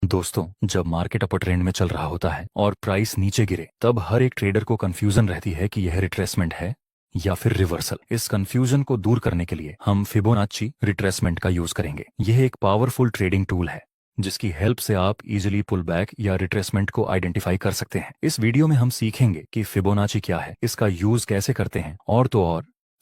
दोस्तों, जब मार्केट अपर ट्रेंड में चल रहा होता है और प्राइस नीचे गिरे तब हर एक ट्रेडर को कंफ्यूजन रहती है कि यह रिट्रेसमेंट है या फिर रिवर्सल। इस कंफ्यूजन को दूर करने के लिए हम फिबोनाची रिट्रेसमेंट का यूज करेंगे। यह एक पावरफुल ट्रेडिंग टूल है जिसकी हेल्प से आप इजीली पुल बैक या रिट्रेसमेंट को आइडेंटिफाई कर सकते हैं। इस वीडियो में हम सीखेंगे कि फिबोनाची क्या है, इसका यूज कैसे करते हैं और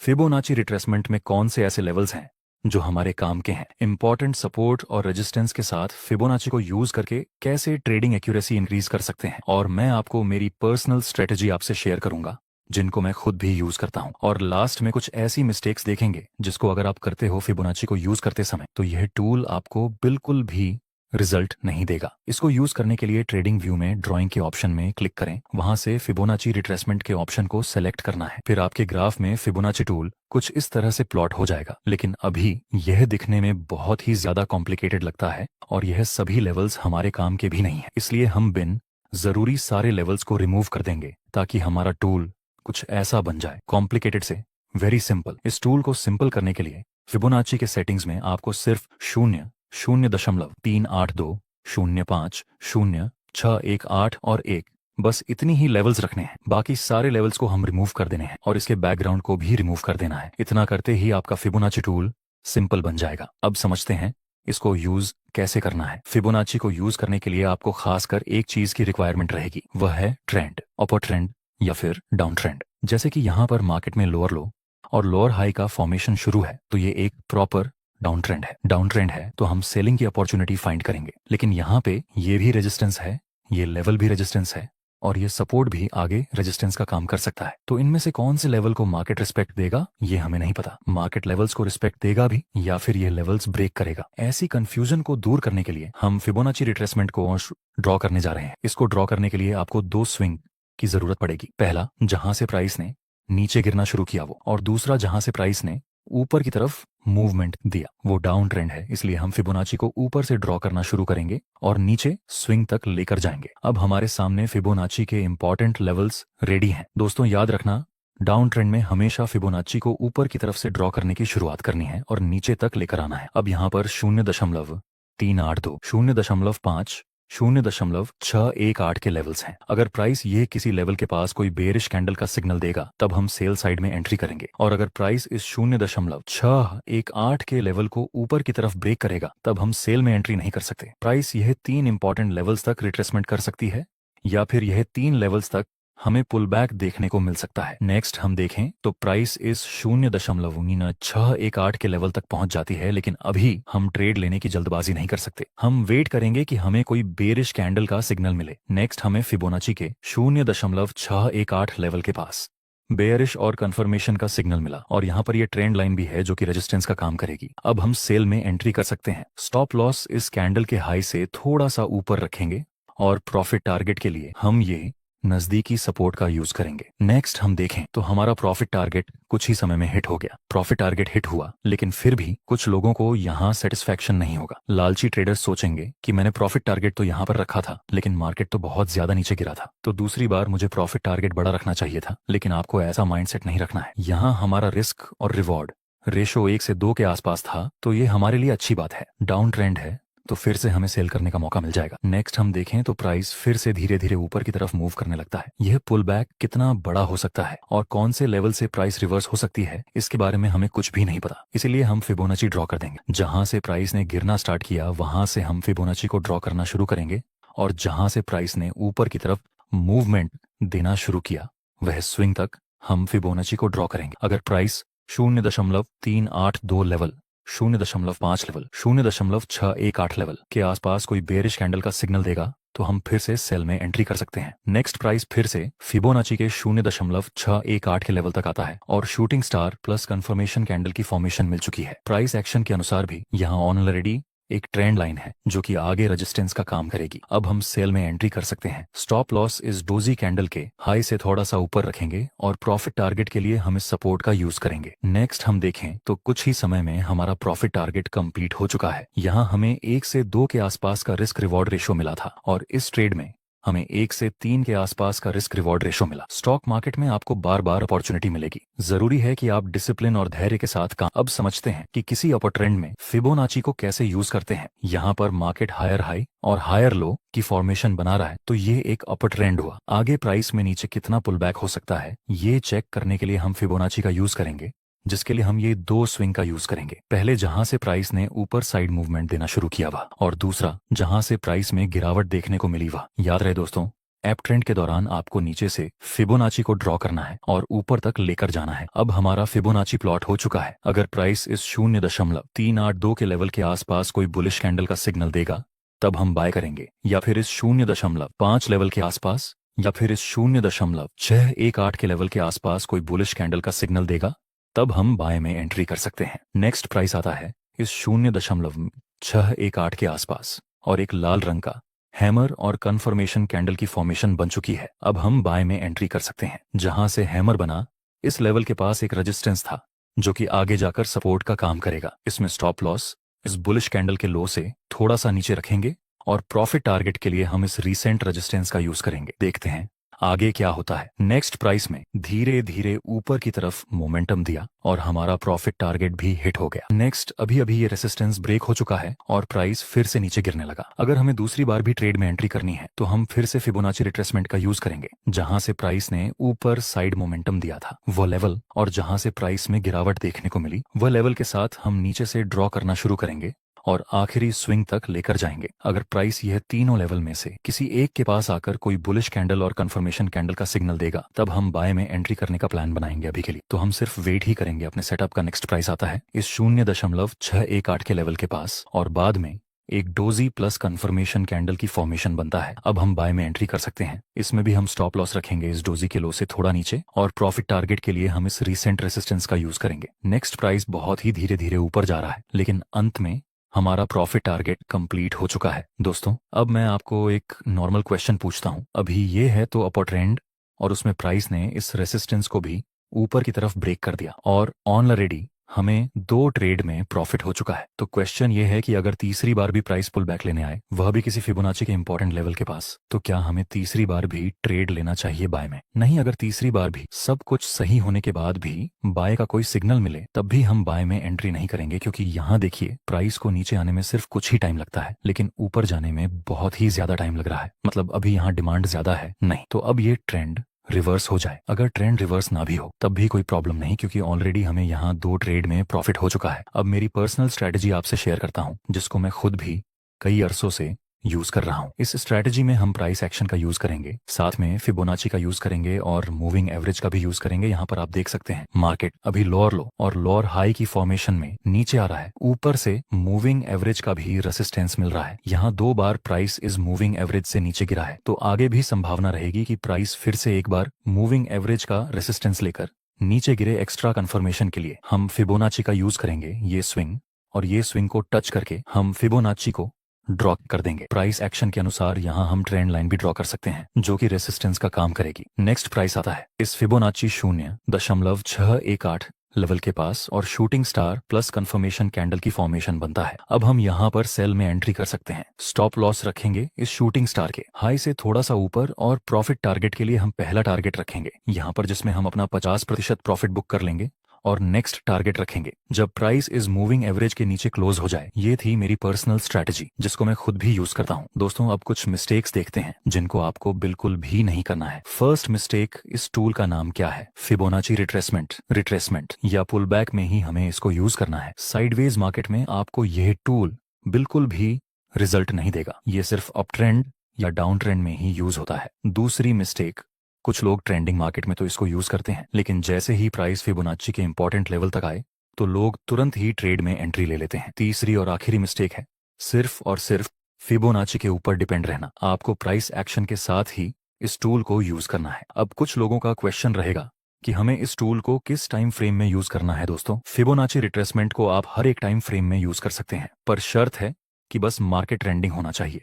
फिबोनाची रिट्रेसमेंट में कौन से ऐसे लेवल्स हैं जो हमारे काम के हैं। इंपॉर्टेंट सपोर्ट और रेजिस्टेंस के साथ फिबोनाची को यूज करके कैसे ट्रेडिंग एक्यूरेसी इंक्रीज कर सकते हैं, और मैं आपको मेरी पर्सनल स्ट्रेटेजी आपसे शेयर करूंगा जिनको मैं खुद भी यूज करता हूं। और लास्ट में कुछ ऐसी मिस्टेक्स देखेंगे जिसको अगर आप करते हो फिबोनाची को यूज करते समय तो यह टूल आपको बिल्कुल भी रिजल्ट नहीं देगा। इसको यूज करने के लिए ट्रेडिंग व्यू में ड्राइंग के ऑप्शन में क्लिक करें, वहां से फिबोनाची रिट्रेसमेंट के ऑप्शन को सेलेक्ट करना है। फिर आपके ग्राफ में फिबोनाची टूल कुछ इस तरह से प्लॉट हो जाएगा, लेकिन अभी यह दिखने में बहुत ही ज्यादा कॉम्प्लिकेटेड लगता है और यह सभी लेवल्स हमारे काम के भी नहीं है। इसलिए हम बिन जरूरी सारे लेवल्स को रिमूव कर देंगे ताकि हमारा टूल कुछ ऐसा बन जाए, कॉम्प्लिकेटेड से वेरी सिंपल। इस टूल को सिंपल करने के लिए फिबोनाची के सेटिंग्स में आपको सिर्फ 0.382 05 0 6 1 8 और 1 बस इतनी ही लेवल्स रखने हैं। बाकी सारे लेवल्स को हम रिमूव कर देने हैं और इसके बैकग्राउंड को भी रिमूव कर देना है। इतना करते ही आपका फिबोनाची टूल सिंपल बन जाएगा। अब समझते हैं इसको यूज कैसे करना है। फिबोनाची को यूज करने के लिए आपको खासकर एक चीज की रिक्वायरमेंट रहेगी, वह है ट्रेंड, अपर ट्रेंड या फिर डाउन ट्रेंड। जैसे कि यहाँ पर मार्केट में लोअर लो और लोअर हाई का फॉर्मेशन शुरू है तो ये एक प्रॉपर डाउन ट्रेंड है। डाउन ट्रेंड है तो हम सेलिंग की अपॉर्चुनिटी फाइंड करेंगे, लेकिन यहाँ पे ये भी रेजिस्टेंस है, ये लेवल भी रेजिस्टेंस है और ये सपोर्ट भी आगे रेजिस्टेंस का काम कर सकता है। तो इनमें से कौन से लेवल को मार्केट रिस्पेक्ट देगा ये हमें नहीं पता। मार्केट लेवल्स को रिस्पेक्ट देगा भी या फिर ये लेवल्स ब्रेक करेगा। ऐसी कंफ्यूजन को दूर करने के लिए हम फिबोनाची रिट्रेसमेंट को ड्रॉ करने जा रहे हैं। इसको ड्रॉ करने के लिए आपको दो स्विंग की जरूरत पड़ेगी। पहला जहां से प्राइस ने नीचे गिरना शुरू किया वो, और दूसरा जहां से प्राइस ने ऊपर की तरफ मूवमेंट दिया वो डाउन ट्रेंड है। इसलिए हम फिबोनाची को ऊपर से ड्रॉ करना शुरू करेंगे और नीचे स्विंग तक लेकर जाएंगे। अब हमारे सामने फिबोनाची के इंपॉर्टेंट लेवल्स रेडी हैं। दोस्तों याद रखना, डाउन ट्रेंड में हमेशा फिबोनाची को ऊपर की तरफ से ड्रॉ करने की शुरुआत करनी है और नीचे तक लेकर आना है। अब यहाँ पर 0.382 0.5 0.618 के लेवल्स हैं। अगर प्राइस ये किसी लेवल के पास कोई बेरिश कैंडल का सिग्नल देगा तब हम सेल साइड में एंट्री करेंगे, और अगर प्राइस इस 0.618 के लेवल को ऊपर की तरफ ब्रेक करेगा तब हम सेल में एंट्री नहीं कर सकते। प्राइस यह तीन इंपॉर्टेंट लेवल्स तक रिट्रेसमेंट कर सकती है या फिर यह तीन लेवल्स तक हमें पुल बैक देखने को मिल सकता है। नेक्स्ट हम देखें तो प्राइस इस 0.618 के लेवल तक पहुंच जाती है, लेकिन अभी हम ट्रेड लेने की जल्दबाजी नहीं कर सकते। हम वेट करेंगे कि हमें कोई बेरिश कैंडल का सिग्नल मिले। नेक्स्ट हमें फिबोनाची के 0.618 लेवल के पास बेयरिश और कंफर्मेशन का सिग्नल मिला और यहाँ पर ये ट्रेंड लाइन भी है जो कि रेजिस्टेंस का काम करेगी। अब हम सेल में एंट्री कर सकते हैं। स्टॉप लॉस इस कैंडल के हाई से थोड़ा सा ऊपर रखेंगे और प्रॉफिट टारगेट के लिए हम ये नजदीकी सपोर्ट का यूज करेंगे। नेक्स्ट हम देखें तो हमारा प्रॉफिट टारगेट कुछ ही समय में हिट हो गया। प्रॉफिट टारगेट हिट हुआ, लेकिन फिर भी कुछ लोगों को यहाँ सेटिस्फैक्शन नहीं होगा। लालची ट्रेडर्स सोचेंगे कि मैंने प्रॉफिट टारगेट तो यहाँ पर रखा था लेकिन मार्केट तो बहुत ज्यादा नीचे गिरा था, तो दूसरी बार मुझे प्रॉफिट टारगेट बड़ा रखना चाहिए था। लेकिन आपको ऐसा माइंडसेट नहीं रखना है। यहाँ हमारा रिस्क और रिवॉर्ड रेशो 1 से 2 के आसपास था, तो ये हमारे लिए अच्छी बात है। डाउन ट्रेंड है तो फिर से हमें सेल करने का मौका मिल जाएगा। नेक्स्ट हम देखें तो प्राइस फिर से धीरे धीरे ऊपर की तरफ मूव करने लगता है। यह पुल बैक कितना बड़ा हो सकता है और कौन से लेवल से प्राइस रिवर्स हो सकती है इसके बारे में हमें कुछ भी नहीं पता। इसीलिए हम फिबोनाची ड्रॉ कर देंगे। जहां से प्राइस ने गिरना स्टार्ट किया वहां से हम फिबोनाची को ड्रॉ करना शुरू करेंगे और जहां से प्राइस ने ऊपर की तरफ मूवमेंट देना शुरू किया वह स्विंग तक हम फिबोनाची को ड्रॉ करेंगे। अगर प्राइस 0.382 लेवल, 0.5 लेवल, 0.618 लेवल के आसपास कोई बेरिश कैंडल का सिग्नल देगा तो हम फिर से सेल में एंट्री कर सकते हैं। नेक्स्ट प्राइस फिर से फिबोनाची के 0.618 के लेवल तक आता है और shooting star plus confirmation candle की फॉर्मेशन मिल चुकी है। प्राइस एक्शन के अनुसार भी यहाँ ऑलरेडी एक ट्रेंड लाइन है जो कि आगे रेजिस्टेंस का काम करेगी। अब हम सेल में एंट्री कर सकते हैं। स्टॉप लॉस इस डोजी कैंडल के हाई से थोड़ा सा ऊपर रखेंगे और प्रॉफिट टारगेट के लिए हम इस सपोर्ट का यूज करेंगे। नेक्स्ट हम देखें तो कुछ ही समय में हमारा प्रॉफिट टारगेट कंप्लीट हो चुका है। यहाँ हमें 1 से 2 के आसपास का रिस्क रिवॉर्ड रेशियो मिला था और इस ट्रेड में हमें 1 से 3 के आसपास का रिस्क रिवॉर्ड रेशो मिला। स्टॉक मार्केट में आपको बार बार अपॉर्चुनिटी मिलेगी, जरूरी है कि आप डिसिप्लिन और धैर्य के साथ काम। अब समझते हैं कि किसी अपर ट्रेंड में फिबोनाची को कैसे यूज करते हैं। यहाँ पर मार्केट हायर हाई और हायर लो की फॉर्मेशन बना रहा है, तो ये एक अपर ट्रेंड हुआ। आगे प्राइस में नीचे कितना पुल बैक हो सकता है, ये चेक करने के लिए हम फिबोनाची का यूज करेंगे, जिसके लिए हम ये 2 स्विंग का यूज करेंगे। पहले जहां से प्राइस ने ऊपर साइड मूवमेंट देना शुरू किया हुआ, और दूसरा जहां से प्राइस में गिरावट देखने को मिली हुआ। याद रहे दोस्तों, एप ट्रेंड के दौरान आपको नीचे से फिबोनाची को ड्रॉ करना है और ऊपर तक लेकर जाना है। अब हमारा फिबोनाची प्लॉट हो चुका है। अगर प्राइस इस 0.382 के लेवल के आसपास कोई बुलिश कैंडल का सिग्नल देगा, तब हम बाय करेंगे, या फिर इस 0.5 लेवल के आसपास, या फिर इस 0.618 के लेवल के आसपास कोई बुलिश कैंडल का सिग्नल देगा, तब हम बाय में एंट्री कर सकते हैं। नेक्स्ट प्राइस आता है इस 0.618 के आसपास, और एक लाल रंग का हैमर और कन्फर्मेशन कैंडल की फॉर्मेशन बन चुकी है। अब हम बाय में एंट्री कर सकते हैं। जहां से हैमर बना, इस लेवल के पास एक रेजिस्टेंस था जो कि आगे जाकर सपोर्ट का काम करेगा। इसमें स्टॉप लॉस इस बुलिश कैंडल के लो से थोड़ा सा नीचे रखेंगे, और प्रॉफिट टारगेट के लिए हम इस रीसेंट रेजिस्टेंस का यूज करेंगे। देखते हैं आगे क्या होता है। नेक्स्ट प्राइस में धीरे धीरे ऊपर की तरफ मोमेंटम दिया और हमारा प्रॉफिट टारगेट भी हिट हो गया। नेक्स्ट अभी अभी ये रेसिस्टेंस ब्रेक हो चुका है और प्राइस फिर से नीचे गिरने लगा। अगर हमें दूसरी बार भी ट्रेड में एंट्री करनी है, तो हम फिर से फिबोनाची रिट्रेसमेंट का यूज करेंगे। जहां से प्राइस ने ऊपर साइड मोमेंटम दिया था वो लेवल, और जहां से प्राइस में गिरावट देखने को मिली वह लेवल के साथ हम नीचे से ड्रॉ करना शुरू करेंगे और आखिरी स्विंग तक लेकर जाएंगे। अगर प्राइस यह तीनों लेवल में से किसी एक के पास आकर कोई बुलिश कैंडल और कंफर्मेशन कैंडल का सिग्नल देगा, तब हम बाय में एंट्री करने का प्लान बनाएंगे। अभी के लिए तो हम सिर्फ वेट ही करेंगे अपने सेटअप का। नेक्स्ट प्राइस आता है इस 0.618 के लेवल के पास, और बाद में एक डोजी प्लस कंफर्मेशन कैंडल की फॉर्मेशन बनता है। अब हम बाय में एंट्री कर सकते हैं। इसमें भी हम स्टॉप लॉस रखेंगे इस डोजी के लो से थोड़ा नीचे, और प्रॉफिट टारगेट के लिए हम इस रिसेंट रेसिस्टेंस का यूज करेंगे। नेक्स्ट प्राइस बहुत ही धीरे धीरे ऊपर जा रहा है, लेकिन अंत में हमारा प्रॉफिट टारगेट कंप्लीट हो चुका है। दोस्तों, अब मैं आपको एक नॉर्मल क्वेश्चन पूछता हूं। अभी ये है तो अपर ट्रेंड, और उसमें प्राइस ने इस रेसिस्टेंस को भी ऊपर की तरफ ब्रेक कर दिया, और ऑलरेडी हमें 2 ट्रेड में प्रॉफिट हो चुका है। तो क्वेश्चन ये है कि अगर तीसरी बार भी प्राइस पुल बैक लेने आए, वह भी किसी फिबोनाची के इंपॉर्टेंट लेवल के पास, तो क्या हमें तीसरी बार भी ट्रेड लेना चाहिए बाय में? नहीं, अगर तीसरी बार भी सब कुछ सही होने के बाद भी बाय का कोई सिग्नल मिले, तब भी हम बाय में एंट्री नहीं करेंगे, क्योंकि यहाँ देखिए प्राइस को नीचे आने में सिर्फ कुछ ही टाइम लगता है, लेकिन ऊपर जाने में बहुत ही ज्यादा टाइम लग रहा है। मतलब अभी यहाँ डिमांड ज्यादा है नहीं, तो अब ये ट्रेंड रिवर्स हो जाए। अगर ट्रेंड रिवर्स ना भी हो तब भी कोई प्रॉब्लम नहीं, क्योंकि ऑलरेडी हमें यहाँ 2 ट्रेड में प्रॉफिट हो चुका है। अब मेरी पर्सनल स्ट्रैटेजी आपसे शेयर करता हूँ, जिसको मैं खुद भी कई अरसों से यूज कर रहा हूँ। इस स्ट्रैटेजी में हम प्राइस एक्शन का यूज करेंगे, साथ में फिबोनाची का यूज करेंगे और मूविंग एवरेज का भी यूज करेंगे। यहाँ पर आप देख सकते हैं मार्केट अभी लोअर लो और लोअर हाई की फॉर्मेशन में नीचे आ रहा है। ऊपर से मूविंग एवरेज का भी रेसिस्टेंस मिल रहा है। यहाँ 2 बार प्राइस इस मूविंग एवरेज से नीचे गिरा है, तो आगे भी संभावना रहेगी कि प्राइस फिर से एक बार मूविंग एवरेज का रेसिस्टेंस लेकर नीचे गिरे। एक्स्ट्रा कंफर्मेशन के लिए हम फिबोनाची का यूज करेंगे ये स्विंग, और ये स्विंग को टच करके हम फिबोनाची को ड्रॉ कर देंगे। प्राइस एक्शन के अनुसार यहाँ हम ट्रेंड लाइन भी ड्रॉ कर सकते हैं, जो कि रेसिस्टेंस का काम करेगी। नेक्स्ट प्राइस आता है इस फिबोनाची 0.618 लेवल के पास, और shooting star plus confirmation candle की फॉर्मेशन बनता है। अब हम यहाँ पर सेल में एंट्री कर सकते हैं। स्टॉप लॉस रखेंगे इस शूटिंग स्टार के हाई से थोड़ा सा ऊपर, और प्रॉफिट टारगेट के लिए हम पहला टारगेट रखेंगे यहाँ पर, जिसमें हम अपना 50% प्रॉफिट बुक कर लेंगे, और नेक्स्ट टारगेट रखेंगे जब प्राइस इस मूविंग एवरेज के नीचे क्लोज हो जाए। ये थी मेरी पर्सनल स्ट्रैटेजी, जिसको मैं खुद भी यूज करता हूँ। दोस्तों, अब कुछ मिस्टेक्स देखते हैं जिनको आपको बिल्कुल भी नहीं करना है। फर्स्ट मिस्टेक, इस टूल का नाम क्या है? फिबोनाची रिट्रेसमेंट या पुल बैक में ही हमें इसको यूज करना है। साइडवेज मार्केट में आपको यह टूल बिल्कुल भी रिजल्ट नहीं देगा। ये सिर्फ अप ट्रेंड या डाउन ट्रेंड में ही यूज होता है। दूसरी मिस्टेक, कुछ लोग ट्रेंडिंग मार्केट में तो इसको यूज करते हैं, लेकिन जैसे ही प्राइस फिबोनाची के इंपॉर्टेंट लेवल तक आए, तो लोग तुरंत ही ट्रेड में एंट्री ले लेते हैं। तीसरी और आखिरी मिस्टेक है सिर्फ और सिर्फ फिबोनाची के ऊपर डिपेंड रहना। आपको प्राइस एक्शन के साथ ही इस टूल को यूज करना है। अब कुछ लोगों का क्वेश्चन रहेगा कि हमें इस टूल को किस टाइम फ्रेम में यूज करना है। दोस्तों, फिबोनाची रिट्रेसमेंट को आप हर एक टाइम फ्रेम में यूज कर सकते हैं, पर शर्त है कि बस मार्केट ट्रेंडिंग होना चाहिए।